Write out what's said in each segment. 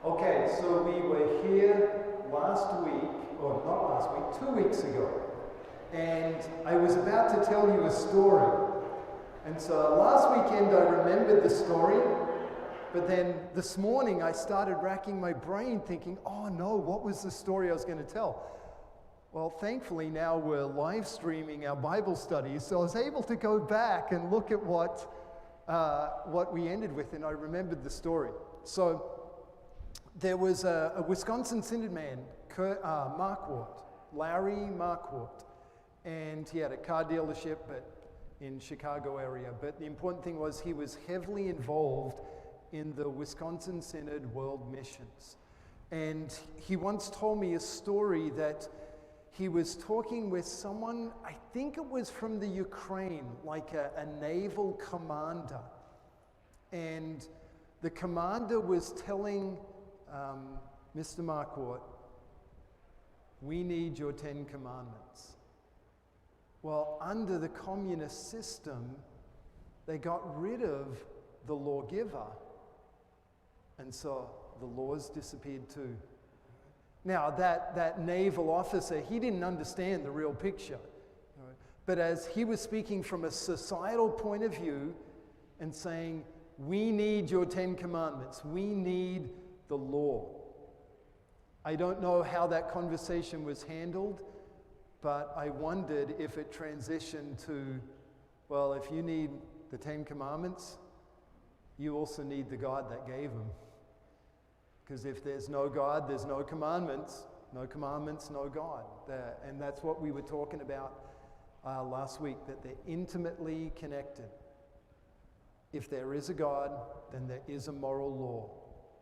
Okay, so we were here last week, or not last week, 2 weeks ago, and I was about to tell you a story. And so last weekend I remembered the story, but then this morning I started racking my brain thinking, oh no, what was the story I was going to tell? Well, thankfully now we're live streaming our Bible studies, so I was able to go back and look at what we ended with, and I remembered the story. So there was a Wisconsin Synod man, Larry Marquardt, and he had a car dealership in Chicago area. But the important thing was he was heavily involved in the Wisconsin Synod World Missions. And he once told me a story that he was talking with someone, I think it was from the Ukraine, like a naval commander. And the commander was telling Mr. Marquardt, we need your 10 Commandments. Well, under the communist system, they got rid of the lawgiver, and so the laws disappeared too. Now, that naval officer, he didn't understand the real picture. But as he was speaking from a societal point of view and saying, we need your 10 Commandments, we need the law. I don't know how that conversation was handled, but I wondered if it transitioned to, well, if you need the 10 Commandments, you also need the God that gave them. Because if there's no God, there's no commandments. No commandments, no God. And that's what we were talking about last week, that they're intimately connected. If there is a God, then there is a moral law.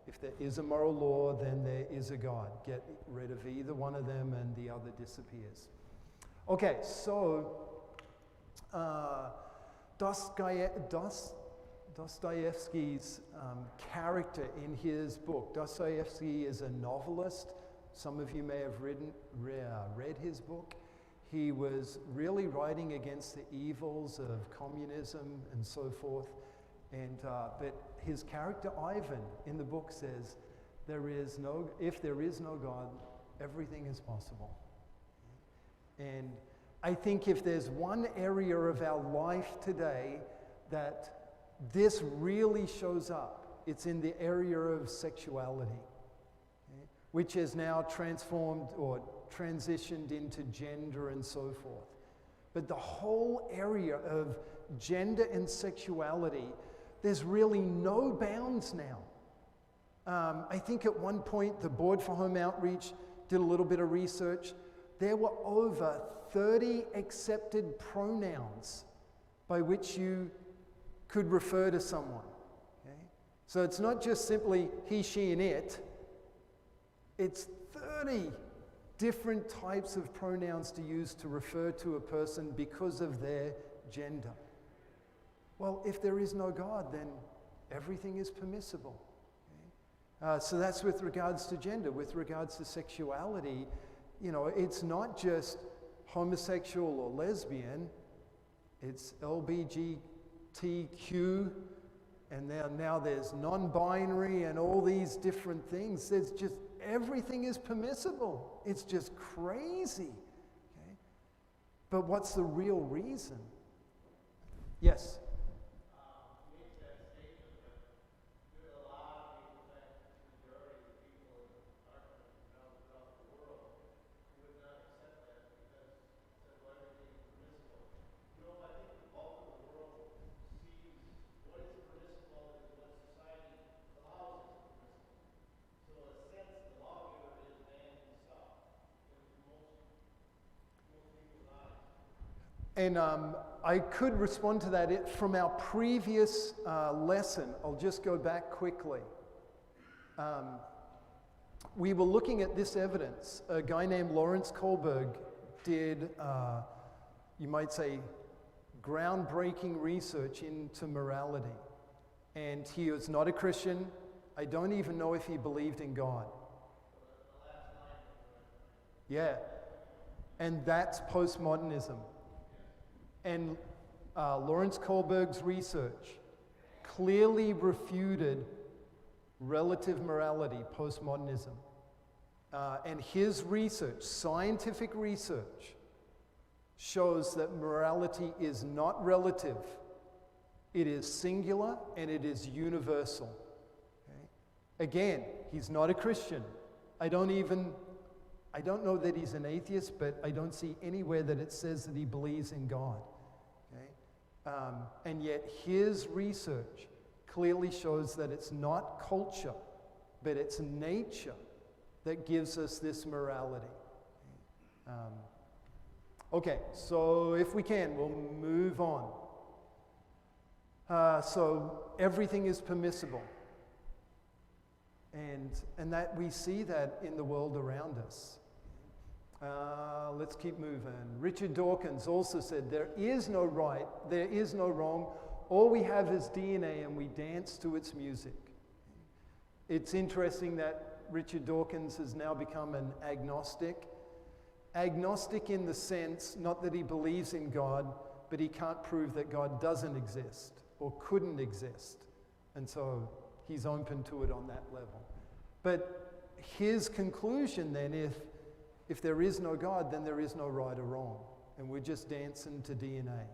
If there is a moral law, then there is a God. Get rid of either one of them and the other disappears. Okay, so Dostoevsky's character in his book. Dostoevsky is a novelist. Some of you may have read his book. He was really writing against the evils of communism and so forth. But his character Ivan in the book says, if there is no God, everything is possible. And I think if there's one area of our life today that this really shows up, it's in the area of sexuality, which has now transformed or transitioned into gender and so forth. But the whole area of gender and sexuality, there's really no bounds now. I think at one point the Board for Home Outreach did a little bit of research. There were over 30 accepted pronouns by which you could refer to someone. Okay? So it's not just simply he, she, and it. It's 30 different types of pronouns to use to refer to a person because of their gender. Well, if there is no God, then everything is permissible. Okay? So that's with regards to gender. With regards to sexuality, it's not just homosexual or lesbian, it's LGBTQ, and now there's non-binary and all these different things. There's just, everything is permissible. It's just crazy. Okay? But what's the real reason? Yes? And I could respond to that from our previous lesson. I'll just go back quickly. We were looking at this evidence. A guy named Lawrence Kohlberg did, you might say, groundbreaking research into morality. And he was not a Christian. I don't even know if he believed in God. Yeah. And that's postmodernism. And Lawrence Kohlberg's research clearly refuted relative morality, postmodernism. And his research, scientific research, shows that morality is not relative. It is singular and it is universal. Okay? Again, he's not a Christian. I don't know that he's an atheist, but I don't see anywhere that it says that he believes in God. Okay? And yet his research clearly shows that it's not culture, but it's nature that gives us this morality. Okay, so if we can, we'll move on. So everything is permissible. And that we see that in the world around us. Let's keep moving. Richard Dawkins also said, there is no right, there is no wrong. All we have is DNA and we dance to its music. It's interesting that Richard Dawkins has now become an agnostic. Agnostic in the sense, not that he believes in God, but he can't prove that God doesn't exist or couldn't exist. And so he's open to it on that level. But his conclusion then, if there is no God, then there is no right or wrong. And we're just dancing to DNA.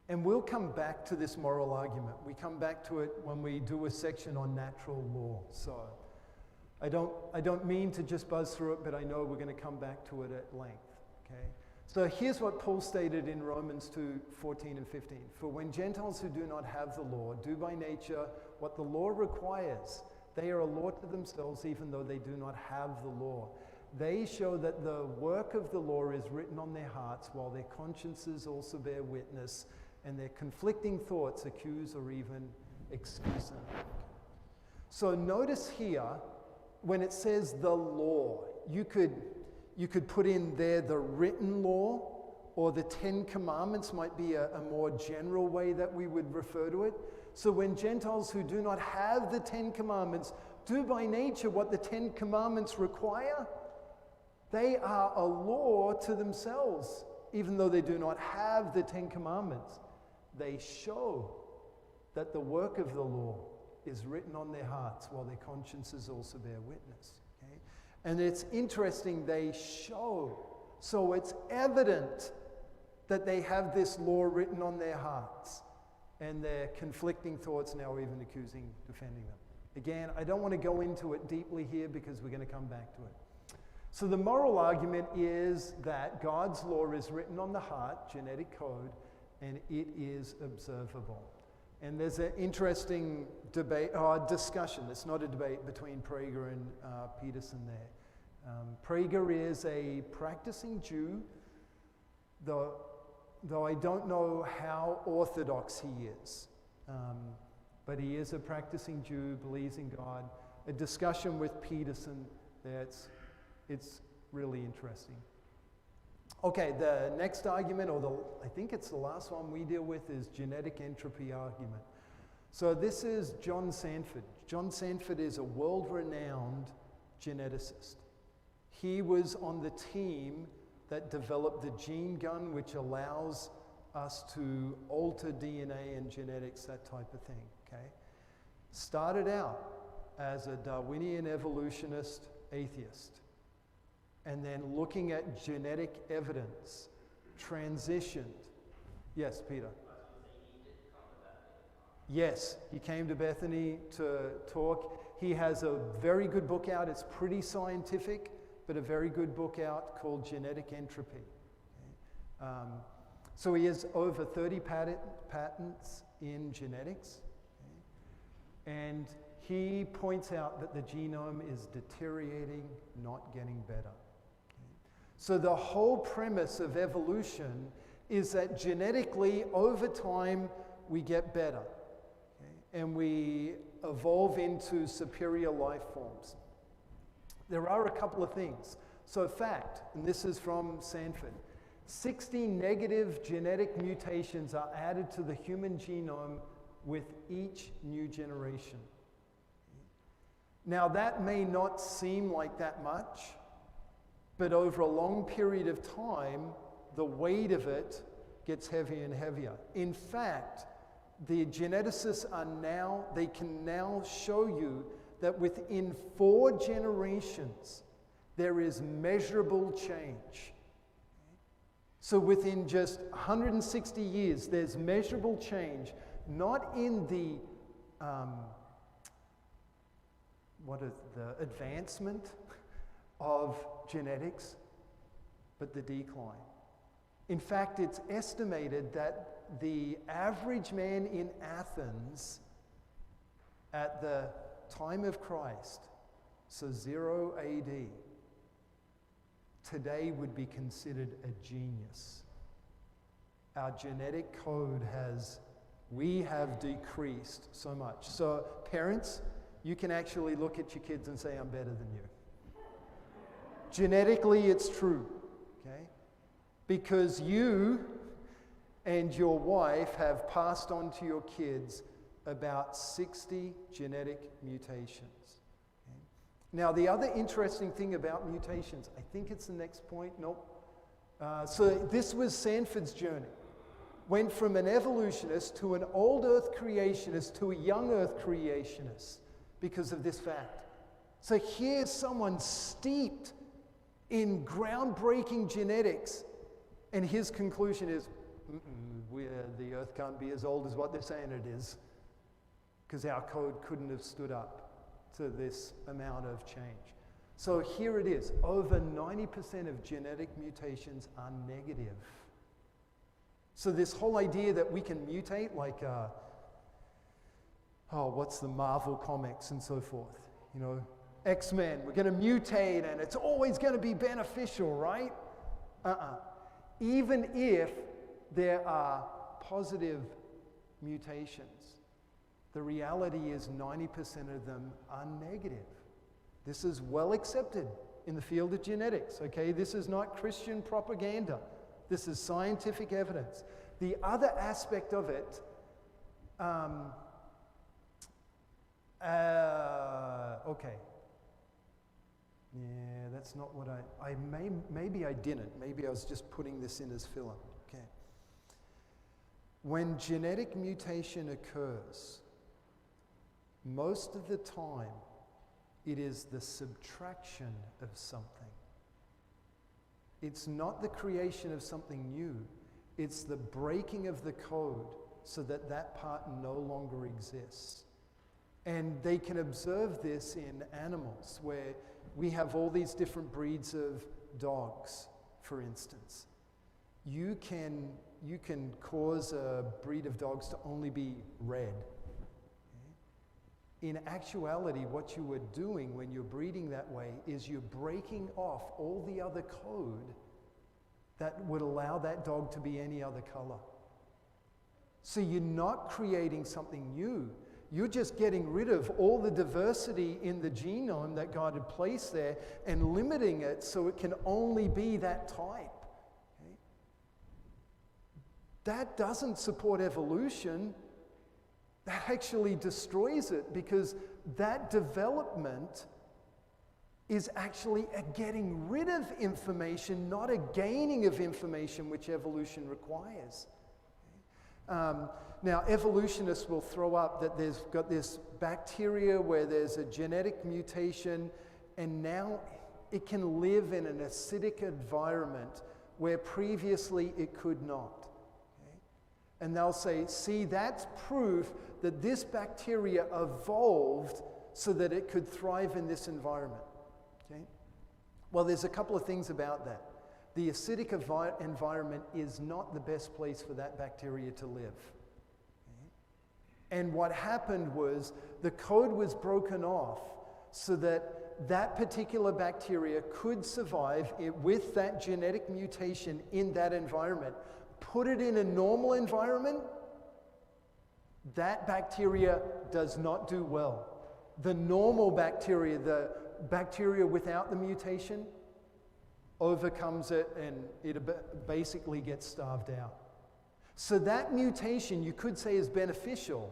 And we'll come back to this moral argument. We come back to it when we do a section on natural law. So I don't mean to just buzz through it, but I know we're going to come back to it at length. Okay? So here's what Paul stated in Romans 2:14 and 15. For when Gentiles who do not have the law do by nature what the law requires, they are a law to themselves even though they do not have the law. They show that the work of the law is written on their hearts, while their consciences also bear witness, and their conflicting thoughts accuse or even excuse them. So notice here, when it says the law, you could put in there the written law, or the 10 Commandments might be a more general way that we would refer to it. So when Gentiles who do not have the 10 Commandments do by nature what the 10 Commandments require, they are a law to themselves, even though they do not have the 10 Commandments. They show that the work of the law is written on their hearts, while their consciences also bear witness. Okay? And it's interesting, they show. So it's evident that they have this law written on their hearts, and their conflicting thoughts now even accusing, defending them. Again, I don't want to go into it deeply here because we're going to come back to it. So the moral argument is that God's law is written on the heart, genetic code, and it is observable. And there's an interesting discussion. It's not a debate between Prager and Peterson there. Prager is a practicing Jew, though I don't know how orthodox he is. But he is a practicing Jew, believes in God. A discussion with Peterson, it's really interesting. Okay, the next argument, I think it's the last one we deal with, is genetic entropy argument. So this is John Sanford. John Sanford is a world-renowned geneticist. He was on the team that developed the gene gun, which allows us to alter DNA and genetics, that type of thing, okay? Started out as a Darwinian evolutionist atheist, and then looking at genetic evidence, transitioned. Yes, Peter? Yes, he came to Bethany to talk. He has a very good book out. It's pretty scientific, but a very good book out called Genetic Entropy. Okay? So he has over 30 patents in genetics. Okay? And he points out that the genome is deteriorating, not getting better. So the whole premise of evolution is that genetically, over time, we get better. Okay? And we evolve into superior life forms. There are a couple of things. So fact, and this is from Sanford, 60 negative genetic mutations are added to the human genome with each new generation. Now that may not seem like that much, but over a long period of time, the weight of it gets heavier and heavier. In fact, the geneticists they can now show you that within 4 generations, there is measurable change. So within just 160 years, there's measurable change, not in the advancement of genetics, but the decline. In fact, it's estimated that the average man in Athens at the time of Christ, so 0 AD, today would be considered a genius. Our genetic code we have decreased so much. So parents, you can actually look at your kids and say, I'm better than you. Genetically, it's true, okay? Because you and your wife have passed on to your kids about 60 genetic mutations. Now, the other interesting thing about mutations, I think it's the next point, nope. So this was Sanford's journey. Went from an evolutionist to an old earth creationist to a young earth creationist because of this fact. So here's someone steeped in groundbreaking genetics, and his conclusion is, the earth can't be as old as what they're saying it is, because our code couldn't have stood up to this amount of change. So here it is. Over 90% of genetic mutations are negative. So this whole idea that we can mutate, like, what's the Marvel comics and so forth? You know, X-Men, we're going to mutate and it's always going to be beneficial, right? Even if there are positive mutations, the reality is 90% of them are negative. This is well accepted in the field of genetics, okay? This is not Christian propaganda. This is scientific evidence. The other aspect of it, okay. Yeah, that's not what maybe I didn't. Maybe I was just putting this in as filler, okay. When genetic mutation occurs, most of the time, it is the subtraction of something. It's not the creation of something new. It's the breaking of the code so that that part no longer exists. And they can observe this in animals where we have all these different breeds of dogs, for instance. You can cause a breed of dogs to only be red. In actuality, what you are doing when you're breeding that way is you're breaking off all the other code that would allow that dog to be any other color. So you're not creating something new. You're just getting rid of all the diversity in the genome that God had placed there and limiting it so it can only be that type. Okay? That doesn't support evolution. That actually destroys it, because that development is actually a getting rid of information, not a gaining of information, which evolution requires. Now, evolutionists will throw up that there's got this bacteria where there's a genetic mutation, and now it can live in an acidic environment where previously it could not. Okay? And they'll say, see, that's proof that this bacteria evolved so that it could thrive in this environment. Okay? Well, there's a couple of things about that. The acidic environment is not the best place for that bacteria to live. Okay? And what happened was the code was broken off so that that particular bacteria could survive with that genetic mutation in that environment. Put it in a normal environment, that bacteria does not do well. The normal bacteria, the bacteria without the mutation, overcomes it and it basically gets starved out. So that mutation, you could say, is beneficial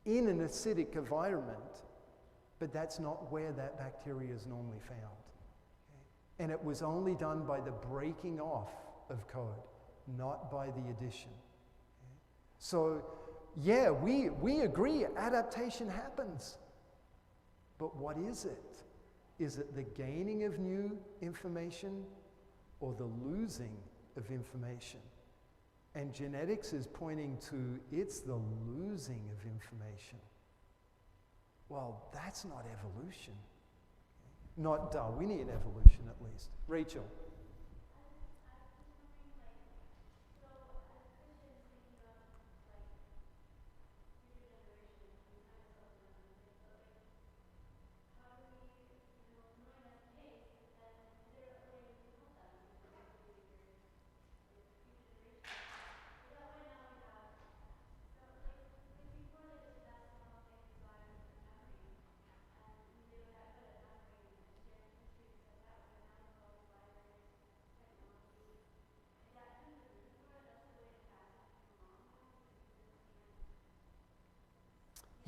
in an acidic environment, but that's not where that bacteria is normally found. Okay? And it was only done by the breaking off of code. not by the addition. So, yeah, we agree adaptation happens. But what is it? Is it the gaining of new information or the losing of information? And genetics is pointing to it's the losing of information. Well, that's not evolution. Not Darwinian evolution, at least. Rachel.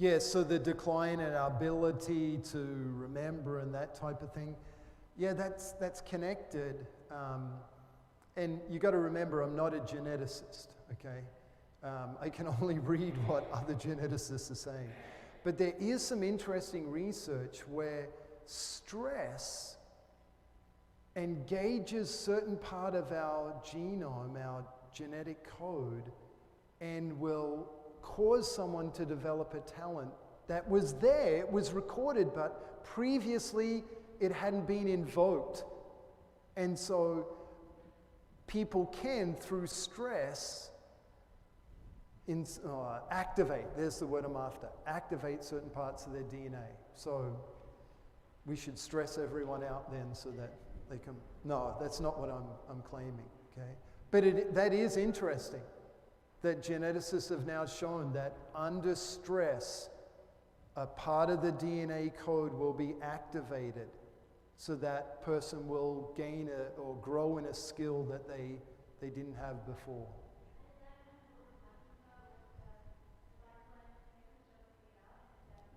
Yeah, so the decline in our ability to remember and that type of thing, yeah, that's connected. And you got to remember, I'm not a geneticist, okay? I can only read what other geneticists are saying. But there is some interesting research where stress engages certain part of our genome, our genetic code, and will cause someone to develop a talent that was there, it was recorded, but previously it hadn't been invoked. And so people can, through stress, activate, there's the word I'm after, activate certain parts of their DNA. So we should stress everyone out then so that they can, no, that's not what I'm claiming, okay? But that is interesting, that geneticists have now shown that under stress, a part of the DNA code will be activated so that person will gain or grow in a skill that they didn't have before.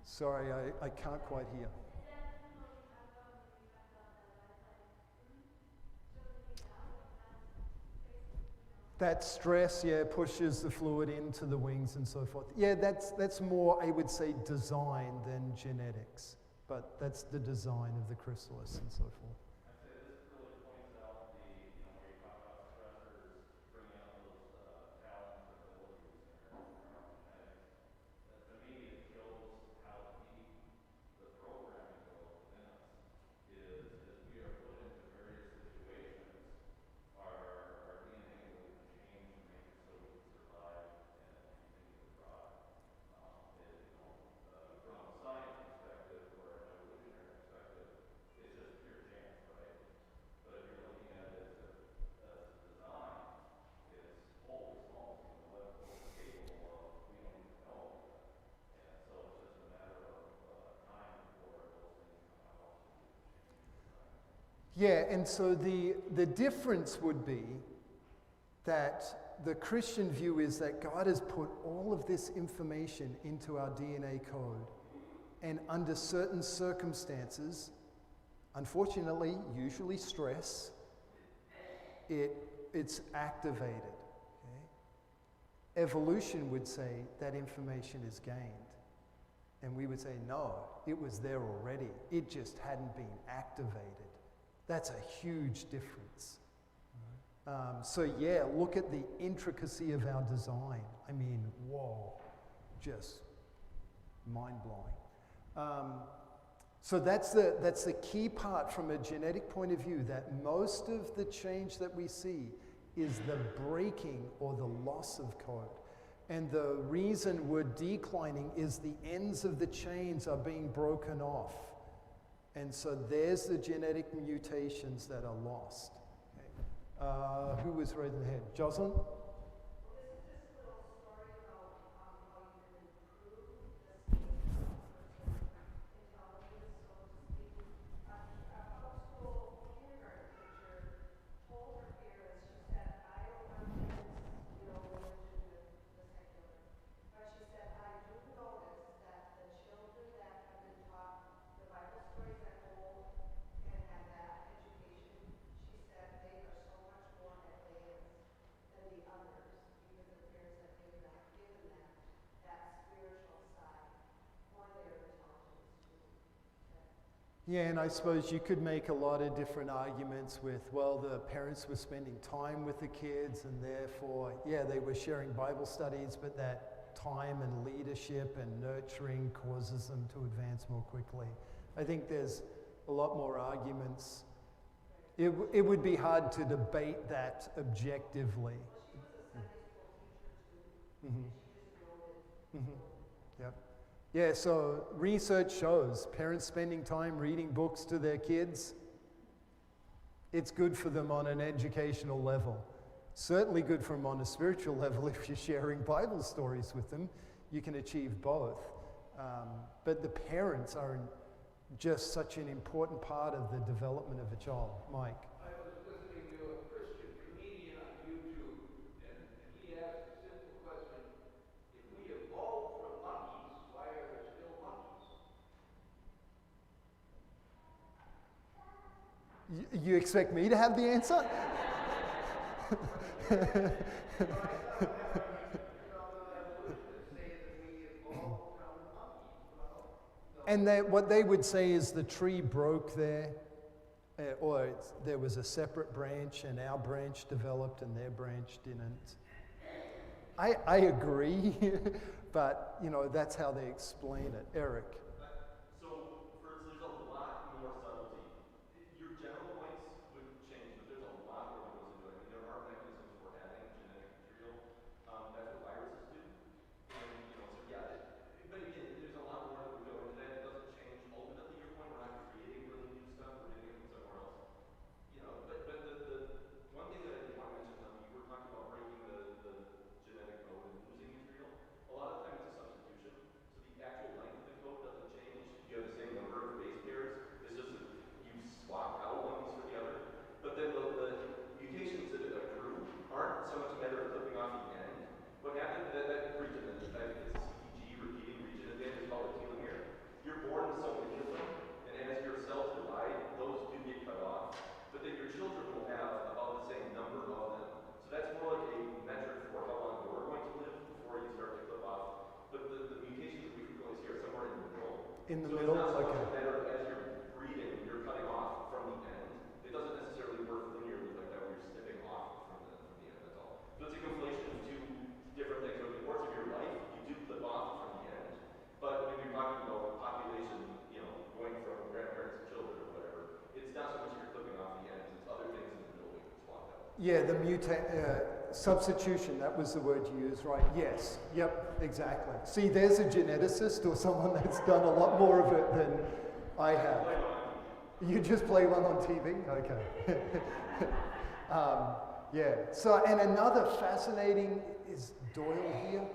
Sorry, I can't quite hear. That stress, yeah, pushes the fluid into the wings and so forth. Yeah, that's more, I would say, design than genetics. But that's the design of the chrysalis and so forth. I'd say this really points out the, where you talk about stressors bringing out those talents or abilities in our genetics. That to me, it shows how deep the programming goes within us. Is as we are put into various situations, our DNA will even change to make it so we can survive and continue to thrive. From a science perspective or an evolutionary perspective, it's just pure chance, right? But if you're looking at it as a design, it's holy smokes, what we're capable of, we don't even know yet. And so it's just a matter of time before those things come out and we can change the design. Yeah, and so the difference would be that the Christian view is that God has put all of this information into our DNA code, and under certain circumstances, unfortunately, usually stress, it's activated. Okay? Evolution would say that information is gained. And we would say, no, it was there already. It just hadn't been activated. That's a huge difference. So yeah, look at the intricacy of our design. I mean, whoa, just mind-blowing. So that's the key part from a genetic point of view, that most of the change that we see is the breaking or the loss of code. And the reason we're declining is the ends of the chains are being broken off. And so there's the genetic mutations that are lost. Okay. Who was raising their hand? Jocelyn? Yeah, and I suppose you could make a lot of different arguments with, well, the parents were spending time with the kids and therefore, yeah, they were sharing Bible studies, but that time and leadership and nurturing causes them to advance more quickly. I think there's a lot more arguments. It would be hard to debate that objectively. Mm-hmm. Mm-hmm. Yep. Yeah, so research shows parents spending time reading books to their kids, it's good for them on an educational level. Certainly good for them on a spiritual level. If you're sharing Bible stories with them, you can achieve both. But the parents are just such an important part of the development of a child. Mike? I was listening to a Christian comedian on YouTube, and he asked a simple question: if we evolved from monkeys, why are there still monkeys? You expect me to have the answer? And what they would say is the tree broke there, or there was a separate branch and our branch developed and their branch didn't. I agree, but that's how they explain it. Eric? So, there's a lot more subtlety. Your general points would change, but there's a lot more that goes into it. I mean, there are mechanisms for adding genetic material. That's what viruses do. And, so yeah, but again, there's a lot more that would go into that. It doesn't change ultimately your point. We're not creating really new stuff. We're getting it from somewhere else. But the one thing that I did want to mention, you were talking about breaking the genetic code and losing material. A lot of times it's a substitution. So the actual length of the code doesn't change. You have the same number of base pairs. It's just that you swap out one piece for the other. But then the mutations that accrue aren't so much a matter of clipping off the end. What happened, that region, I think it's a CTG repeating region at the end, is called a telomere. You're born with some killer, and as your cells divide, those do get cut off. But then your children will have about the same number of them. So that's more like a metric for how long you're going to live before you start to clip off. But the mutations that we frequently see are somewhere in the middle. In the so middle? It's not so Okay. much a matter of as you're breeding, you're cutting off from the end. It doesn't necessarily work linearly like that where you're snipping off from the end, that's all. So it's a conflation of two different things. Over the course of your life, you do clip off from the end. But when you're talking about population, going from grandparents to children or whatever, it's not so much you're clipping off the ends, it's other things in the middle that get swapped out. Yeah, the substitution, that was the word you used, right? Yes, yep, exactly. See, there's a geneticist or someone that's done a lot more of it than I have. You just play one on TV? Okay. Yeah, so, and another fascinating is Doyle here.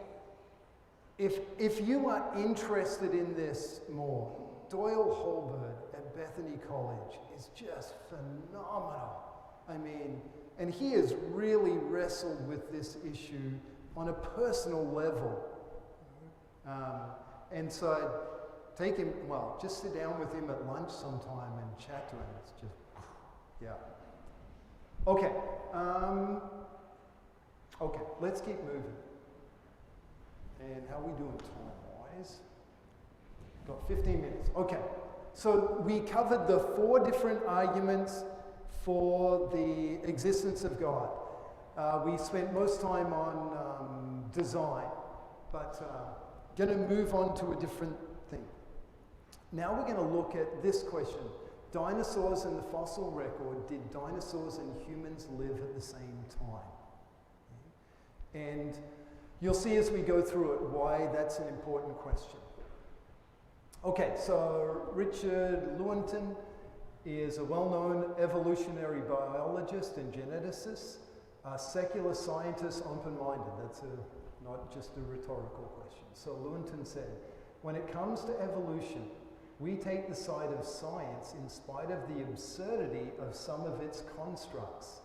If you are interested in this more, Doyle Holberg at Bethany College is just phenomenal. I mean, and he has really wrestled with this issue on a personal level. And so I'd take him, just sit down with him at lunch sometime and chat to him. It's just, yeah. Okay. Okay, let's keep moving. And how are we doing time-wise? Got 15 minutes. Okay. So we covered the 4 different arguments for the existence of God. We spent most time on design, but going to move on to a different thing. Now we're going to look at this question. Dinosaurs in the fossil record, did dinosaurs and humans live at the same time? And you'll see as we go through it why that's an important question. Okay, so Richard Lewontin is a well-known evolutionary biologist and geneticist, a secular scientist, open-minded. That's not just a rhetorical question. So Lewontin said, when it comes to evolution, we take the side of science in spite of the absurdity of some of its constructs,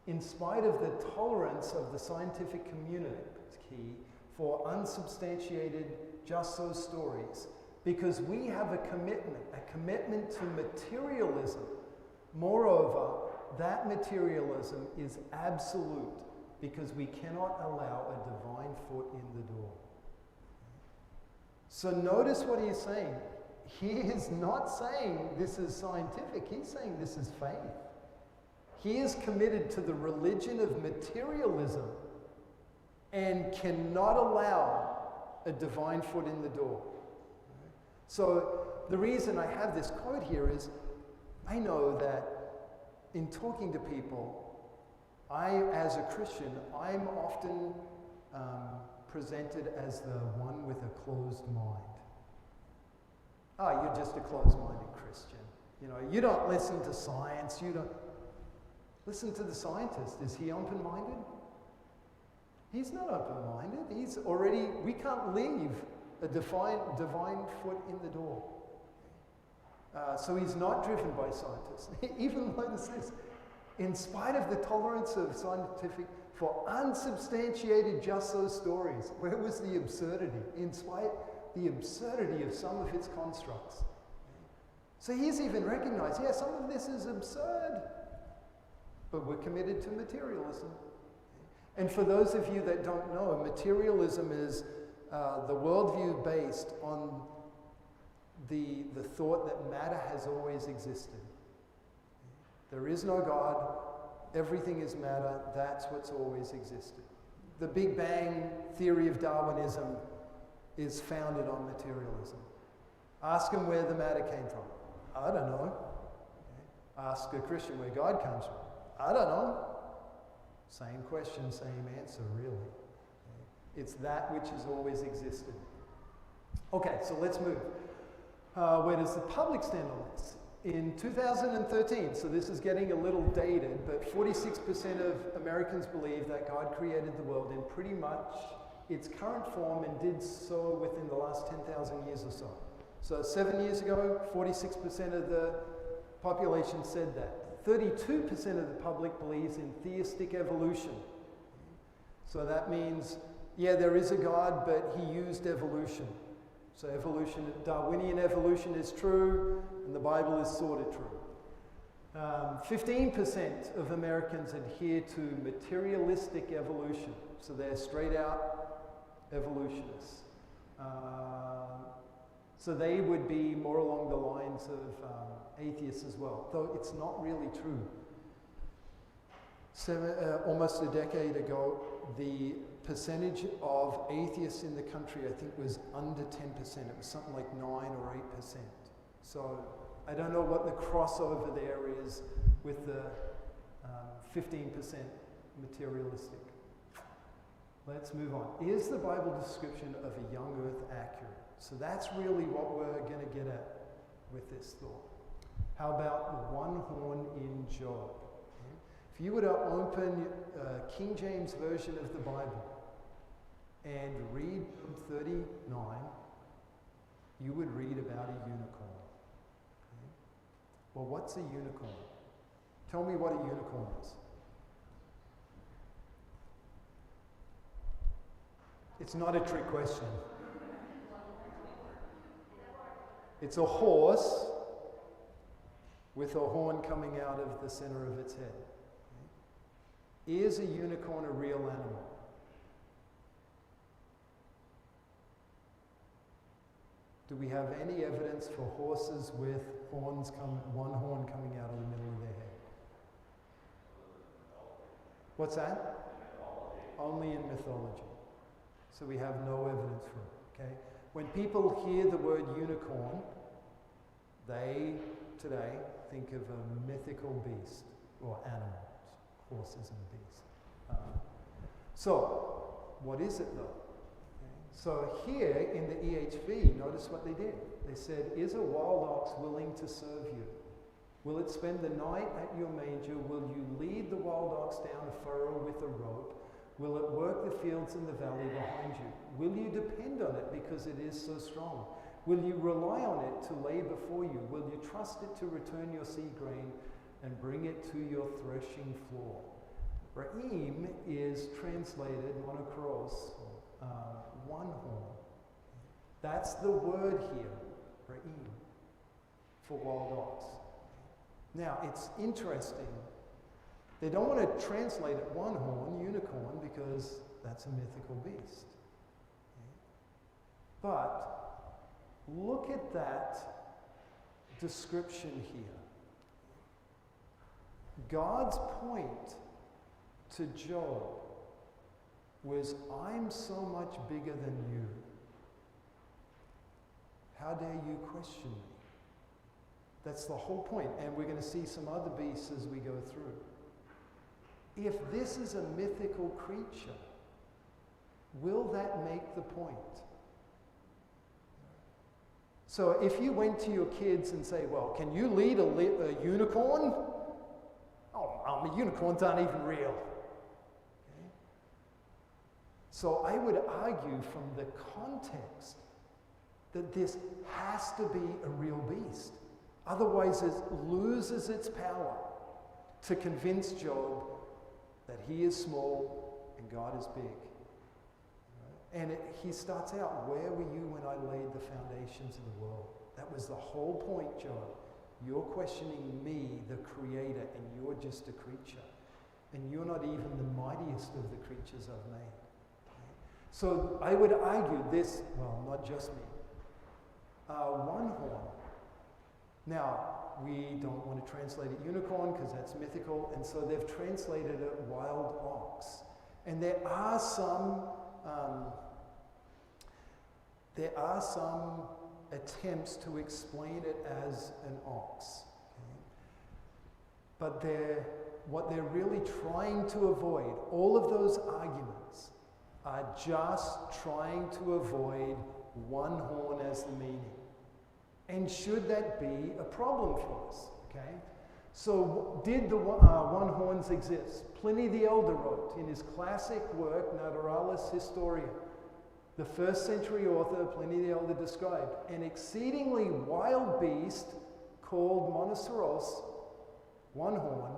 in spite of the tolerance of the scientific community for unsubstantiated just so stories, because we have a commitment to materialism. Moreover, that materialism is absolute because we cannot allow a divine foot in the door. So notice what he's saying. he is not saying this is scientific, he's saying this is faith. He is committed to the religion of materialism and cannot allow a divine foot in the door. So the reason I have this quote here is I know that in talking to people, as a Christian, I'm often presented as the one with a closed mind. Oh, you're just a closed-minded Christian. You know, you don't listen to science, you don't listen to the scientist. Is he open-minded? He's not open-minded. He's already, we can't leave a divine foot in the door. So he's not driven by scientists. Even notice this, in spite of the tolerance of scientific, for unsubstantiated just so stories, where was the absurdity? In spite the absurdity of some of its constructs. So he's even recognized, yeah, some of this is absurd, but we're committed to materialism. And for those of you that don't know, materialism is the worldview based on the thought that matter has always existed. There is no God, everything is matter, that's what's always existed. The Big Bang theory of Darwinism is founded on materialism. Ask them where the matter came from. I don't know. Ask a Christian where God comes from. I don't know. Same question, same answer, really. It's that which has always existed. Okay, so let's move. Where does the public stand on this? In 2013, so this is getting a little dated, but 46% of Americans believe that God created the world in pretty much its current form and did so within the last 10,000 years or so. So 7 years ago, 46% of the population said that. 32% of the public believes in theistic evolution. So that means, yeah, there is a God, but he used evolution. So evolution, Darwinian evolution is true, and the Bible is sort of true. 15% of Americans adhere to materialistic evolution. So they're straight out evolutionists. So they would be more along the lines of atheists as well, though it's not really true. Almost a decade ago, the percentage of atheists in the country, I think, was under 10%. It was something like 9 or 8%. So I don't know what the crossover there is with the 15% materialistic. Let's move on. Is the Bible description of a young earth accurate? So that's really what we're going to get at with this thought. How about the one horn in Job? If you were to open King James Version of the Bible and read Job 39, you would read about a unicorn. Okay? Well, what's a unicorn? Tell me what a unicorn is. It's not a trick question. It's a horse with a horn coming out of the center of its head. Is a unicorn a real animal? Do we have any evidence for horses with horns one horn coming out of the middle of their head? What's that? Only in mythology. So we have no evidence for it, okay? When people hear the word unicorn, they today think of a mythical beast or animals, horses and beasts. So, what is it though? Okay. So here in the EHV, notice what they did. They said, is a wild ox willing to serve you? Will it spend the night at your manger? Will you lead the wild ox down a furrow with a rope? Will it work the fields in the valley behind you? Will you depend on it because it is so strong? Will you rely on it to lay before you? Will you trust it to return your seed grain and bring it to your threshing floor? Ra'im is translated monokros, one horn. That's the word here, Ra'im, for wild ox. Now, it's interesting. They don't want to translate it one horn, unicorn, because that's a mythical beast. But look at that description here. God's point to Job was, I'm so much bigger than you. How dare you question me? That's the whole point. And we're going to see some other beasts as we go through. If this is a mythical creature, will that make the point? So if you went to your kids and say, well, can you lead a unicorn? Oh, unicorns aren't even real. Okay? So I would argue from the context that this has to be a real beast. Otherwise, it loses its power to convince Job that he is small and God is big. And he starts out, where were you when I laid the foundations of the world? That was the whole point, Job. You're questioning me, the creator, and you're just a creature. And you're not even the mightiest of the creatures I've made. Okay? So I would argue this, well, not just me. One horn. Now, we don't want to translate it unicorn because that's mythical, and so they've translated it wild ox. And there are some attempts to explain it as an ox. Okay? But what they're really trying to avoid, all of those arguments are just trying to avoid one horn as the meaning. And should that be a problem for us? Okay? So did the one horns exist? Pliny the Elder wrote in his classic work, Naturalis Historia. The first century author, Pliny the Elder, described an exceedingly wild beast called monoceros, one horn.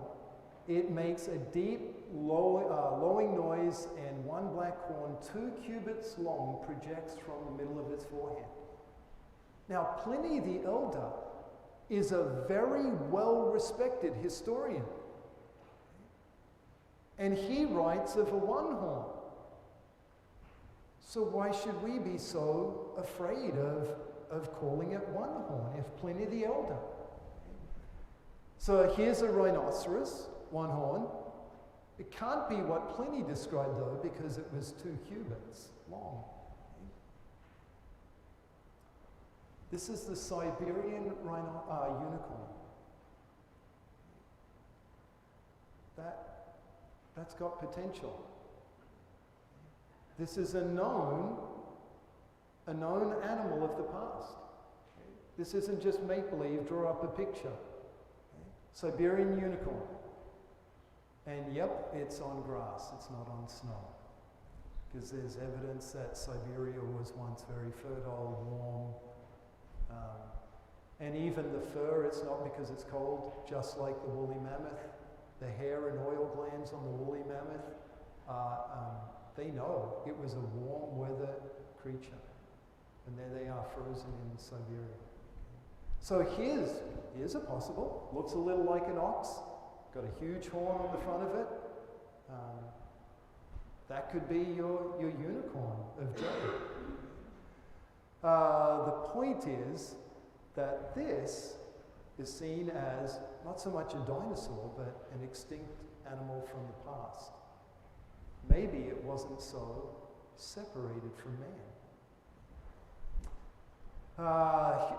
It makes a deep, lowing noise, and one black horn, 2 cubits long, projects from the middle of its forehead. Now, Pliny the Elder is a very well-respected historian. And he writes of a one horn. So why should we be so afraid of calling it one horn if Pliny the Elder? So here's a rhinoceros, one horn. It can't be what Pliny described though, because it was 2 cubits long. This is the Siberian unicorn. That's got potential. This is a known animal of the past. This isn't just make-believe, draw up a picture. Siberian unicorn. And yep, it's on grass, it's not on snow. Because there's evidence that Siberia was once very fertile, warm. And even the fur, it's not because it's cold, just like the woolly mammoth. The hair and oil glands on the woolly mammoth, they know it was a warm weather creature. And there they are, frozen in Siberia. So here's a possible. Looks a little like an ox. Got a huge horn on the front of it. That could be your unicorn of Job. The point is that this is seen as not so much a dinosaur, but an extinct animal from the past. Maybe it wasn't so separated from man.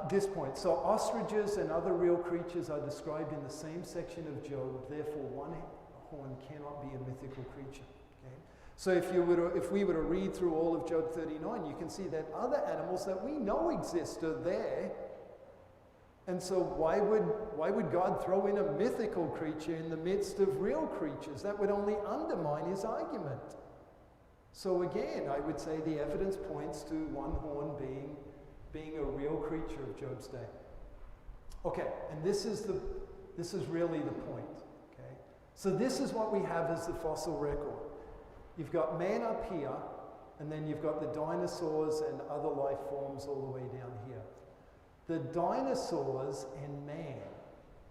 This point. So ostriches and other real creatures are described in the same section of Job. Therefore, one horn cannot be a mythical creature. Okay? So if we were to read through all of Job 39, you can see that other animals that we know exist are there. And so why would God throw in a mythical creature in the midst of real creatures? That would only undermine his argument. So again, I would say the evidence points to one horn being a real creature of Job's day. Okay, and this is really the point. Okay, so this is what we have as the fossil record. You've got man up here, and then you've got the dinosaurs and other life forms all the way down here. The dinosaurs and man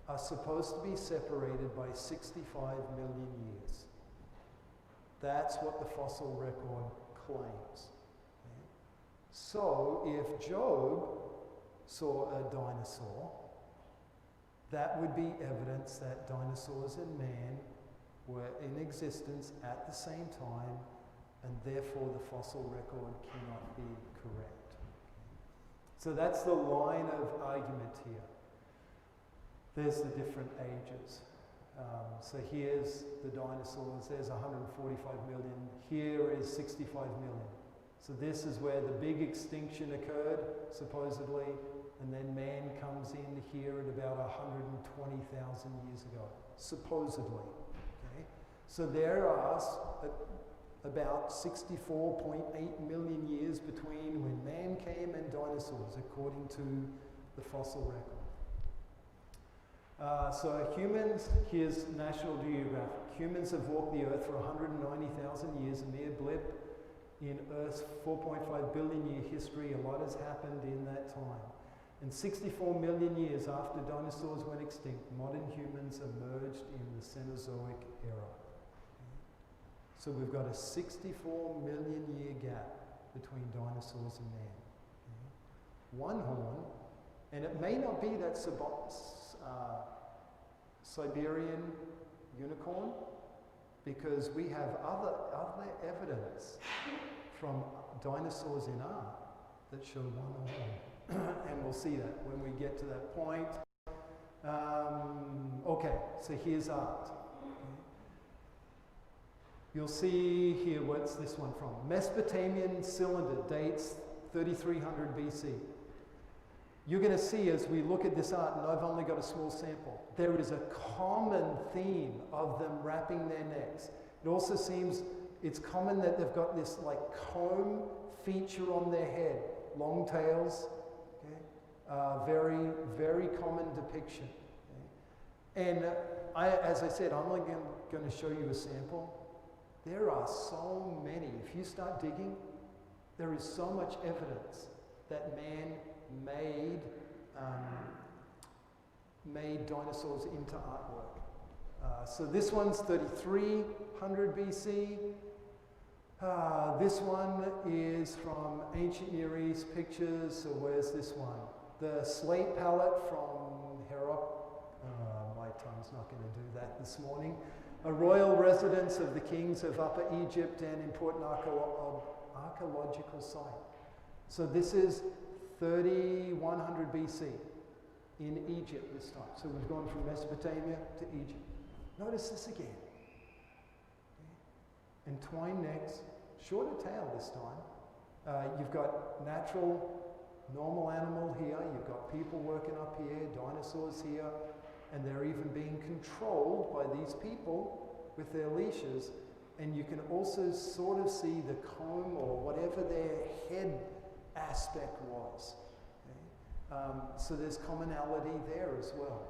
are supposed to be separated by 65 million years. That's what the fossil record claims. Okay? So if Job saw a dinosaur, that would be evidence that dinosaurs and man were in existence at the same time, and therefore the fossil record cannot be correct. So that's the line of argument here. There's the different ages. So here's the dinosaurs, there's 145 million, here is 65 million. So this is where the big extinction occurred, supposedly, and then man comes in here at about 120,000 years ago, supposedly. Okay? So there are about 64.8 million years between when man came and dinosaurs, according to the fossil record. So humans, here's National Geographic. Humans have walked the Earth for 190,000 years, a mere blip in Earth's 4.5 billion year history. A lot has happened in that time. And 64 million years after dinosaurs went extinct, modern humans emerged in the Cenozoic era. So we've got a 64 million year gap between dinosaurs and man. One horn, and it may not be that Siberian unicorn, because we have other evidence from dinosaurs in art that show one horn. And we'll see that when we get to that point. Okay, so here's art. You'll see here, what's this one from? Mesopotamian cylinder, dates 3300 BC. You're going to see as we look at this art, and I've only got a small sample, there is a common theme of them wrapping their necks. It also seems it's common that they've got this like comb feature on their head, long tails, okay? Very, very common depiction. Okay? And as I said, I'm only going to show you a sample. There are so many. If you start digging, there is so much evidence that man made dinosaurs into artwork. So this one's 3300 BC. This one is from ancient Near East pictures. So where's this one? The slate palette from Herop. My tongue's not going to do that this morning. A royal residence of the kings of Upper Egypt and important archaeological site. So this is 3100 BC in Egypt this time. So we've gone from Mesopotamia to Egypt. Notice this again. Okay. Entwined necks, shorter tail this time. You've got natural, normal animal here. You've got people working up here, dinosaurs here, and they're even being controlled by these people with their leashes. And you can also sort of see the comb or whatever their head aspect was. Okay? So there's commonality there as well.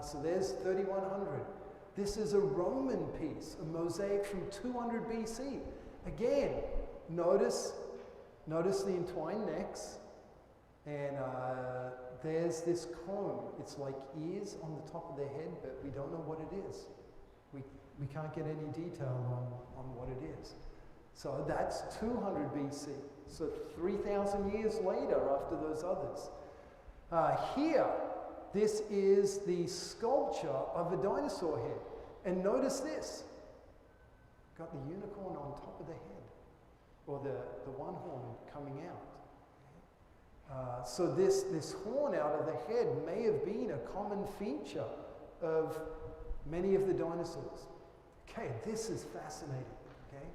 So there's 3100. This is a Roman piece, a mosaic from 200 BC. Again, notice the entwined necks, and there's this comb. It's like ears on the top of their head, but we don't know what it is. We can't get any detail on what it is. So that's 200 BC. So 3,000 years later after those others. Here, this is the sculpture of a dinosaur head. And notice this. Got the unicorn on top of the head. Or the one horn coming out. So this horn out of the head may have been a common feature of many of the dinosaurs. Okay, this is fascinating. Okay,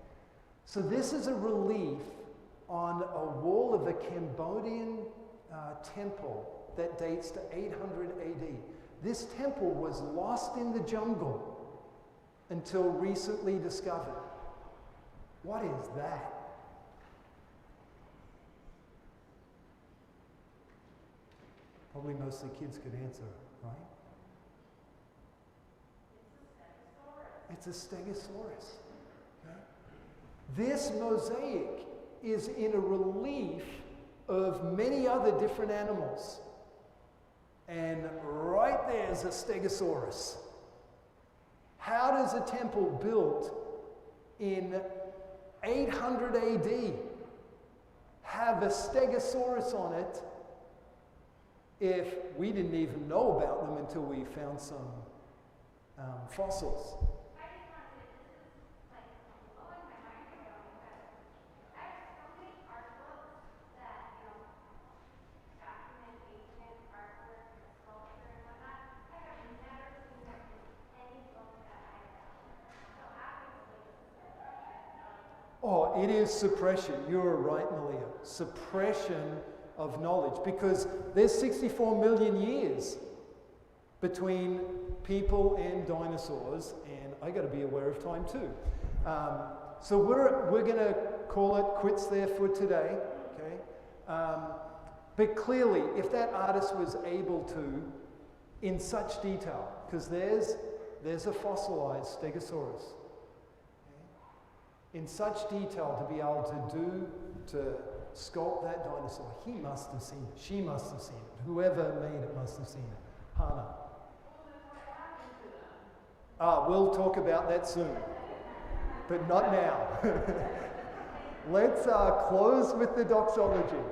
so this is a relief on a wall of a Cambodian temple that dates to 800 AD. This temple was lost in the jungle until recently discovered. What is that? Probably most of the kids could answer, right? It's a stegosaurus. Okay? This mosaic is in a relief of many other different animals. And right there's a stegosaurus. How does a temple built in 800 AD have a stegosaurus on it if we didn't even know about them until we found some fossils. I just wanted to, this is like blowing my mind right now because I have so many art books that, document ancient artwork and sculpture and whatnot. I have never seen that in any book that I have. So obviously this is suppression. Oh, it is suppression. You're right, Malia. Suppression of knowledge, because there's 64 million years between people and dinosaurs, and I got to be aware of time too. So we're going to call it quits there for today. Okay, but clearly, if that artist was able to, in such detail, because there's a fossilized Stegosaurus, in such detail to be able to sculpt that dinosaur, he must have seen it. She must have seen it. Whoever made it must have seen it. Hannah. We'll talk about that soon, but not now. Let's close with the doxology.